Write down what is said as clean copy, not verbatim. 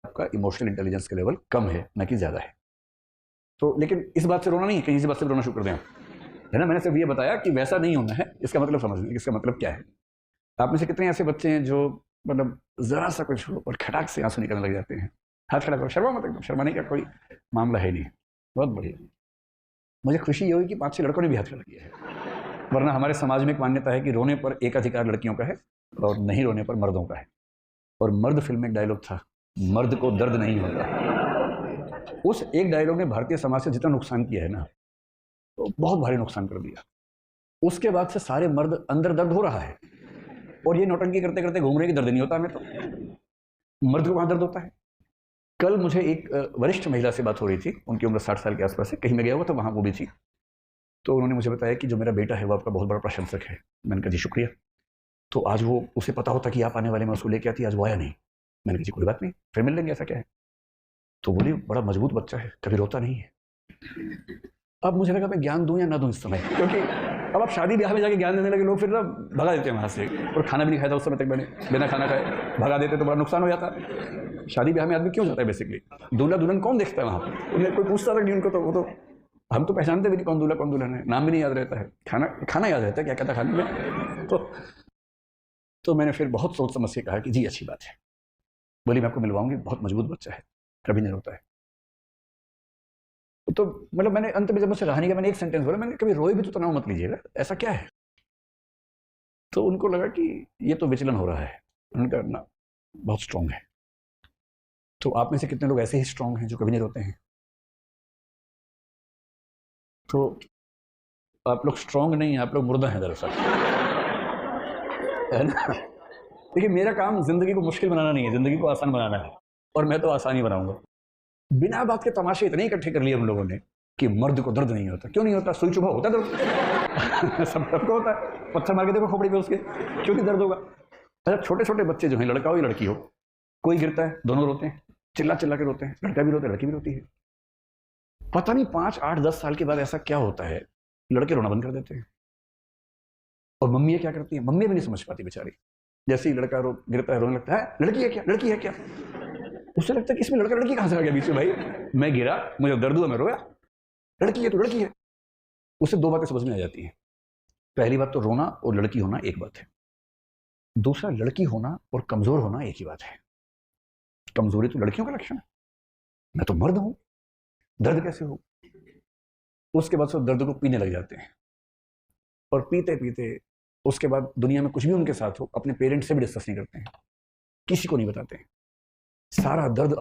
आपका emotional intelligence का level कम है, ना कि ज़्यादा है। तो लेकिन इस बात से रोना नहीं है, कहीं इस बात से रोना शुरू कर दें आप, है ना। मैंने सिर्फ ये बताया कि वैसा नहीं होना है, इसका मतलब समझ लीजिए, इसका मतलब क्या है। आप में से कितने ऐसे बच्चे हैं जो मतलब ज़रा सा कुछ हो और खटाक से आंसू निकलने लग जाते हैं, हाथ खड़ा करो, शर्मा मत, एकदम शर्माने का कोई मामला है नहीं। बहुत बढ़िया। मुझे खुशी ये हुई कि 5-6 लड़कों ने भी हाथ खड़ा किया है, वरना हमारे समाज में एक मान्यता है कि रोने पर एक अधिकार लड़कियों का है और नहीं रोने पर मर्दों का है। और मर्द फिल्म में एक डायलॉग था, मर्द को दर्द नहीं होता। उस एक डायलॉग ने भारतीय समाज से जितना नुकसान किया है ना, तो बहुत भारी नुकसान कर दिया। उसके बाद से सारे मर्द अंदर दर्द हो रहा है और ये नौटंकी करते करते घूम रहे कि दर्द नहीं होता हमें, तो मर्द को कहाँ दर्द होता है। कल मुझे एक वरिष्ठ महिला से बात हो रही थी, उनकी उम्र 60 साल के आसपास है, कहीं मैं गया हुआ था, वहाँ वो भी थी। तो उन्होंने मुझे बताया कि जो मेरा बेटा है वो आपका बहुत बड़ा प्रशंसक है। मैंने कहा जी शुक्रिया। तो आज वो, उसे पता होता कि आप आने वाले में उसको लेके आती, आज वो आया नहीं। मैंने कहा जी कोई बात नहीं, फिर मिल लेंगे, ऐसा क्या है। तो बोली बड़ा मजबूत बच्चा है, कभी रोता नहीं है। अब मुझे लगा मैं ज्ञान दूं या ना दूं इस समय, क्योंकि अब आप शादी ब्याह में जाके ज्ञान देने लगे, लोग फिर ना भगा देते हैं वहाँ से। और खाना भी नहीं खाया था उस समय तक मैंने, बिना खाना खाए भगा देते तो बड़ा नुकसान हो जाता। शादी ब्याह में आदमी क्यों जाता है बेसिकली, दूल्हा दुल्हन कौन देखता है वहाँ पर, उन्हें कोई पूछता था नहीं उनको, तो वो तो हम तो पहचानते भी नहीं कौन दूल्हा कौन दुल्हन है, नाम भी नहीं याद रहता है, खाना खाना याद रहता है क्या क्या था खाने में। तो मैंने फिर बहुत सोच समझ के कहा कि जी अच्छी बात है। बोली मैं आपको मिलवाऊंगी, बहुत मजबूत बच्चा है, कभी नहीं रोता है। तो मतलब मैंने अंत में जब मुझसे कहानी का मैंने एक सेंटेंस बोला, मैंने कभी रोए भी तो तनाव मत लीजिएगा, ऐसा क्या है। तो उनको लगा कि ये तो विचलन हो रहा है। उन्होंने कहा ना, बहुत स्ट्रांग है। तो आप में से कितने लोग ऐसे ही स्ट्रांग हैं जो कभी नहीं रोते हैं। तो आप लोग स्ट्रांग नहीं हैं, आप लोग मुर्दा हैं दरअसल, है ना। देखिए मेरा काम जिंदगी को मुश्किल बनाना नहीं है, जिंदगी को आसान बनाना है, और मैं तो आसान ही बनाऊंगा। बिना बात के तमाशे इतने इकट्ठे कर लिए हम लोगों ने कि मर्द को दर्द नहीं होता। क्यों नहीं होता, सुई चुभा होता दर्द सबको होता है, पत्थर मार के देखो खोपड़ी पे उसके, क्यों नहीं दर्द होगा। अच्छा छोटे छोटे बच्चे जो हैं, लड़का हो या लड़की हो, कोई गिरता है दोनों रोते हैं, चिल्ला चिल्ला के रोते हैं, लड़का भी रोता है लड़की भी रोती है। पता नहीं 5-8-10 साल के बाद ऐसा क्या होता है, लड़के रोना बंद कर देते हैं। और मम्मी क्या करती है, मम्मी भी नहीं समझ पाती बेचारी। जैसे ही लड़का गिरता है रोने लगता है, लड़की है क्या, लड़की है क्या। उससे लगता है कि इसमें लड़का लड़की कहां से आ गया बीच में, भाई मैं गिरा, मुझे दर्द हुआ, मैं रोया, लड़की है तो लड़की है। उसे दो बातें समझ में आ जाती हैं। पहली बात तो रोना और लड़की होना एक बात है, दूसरा लड़की होना और कमजोर होना एक ही बात है। कमजोरी तो लड़कियों का लक्षण है, मैं तो मर्द हूं, दर्द कैसे हो। उसके बाद सब दर्द को पीने लग जाते हैं, और पीते पीते उसके बाद दुनिया में कुछ भी उनके साथ हो, अपने पेरेंट्स से भी डिस्कस नहीं करते हैं, किसी को नहीं बताते हैं, सारा दर्द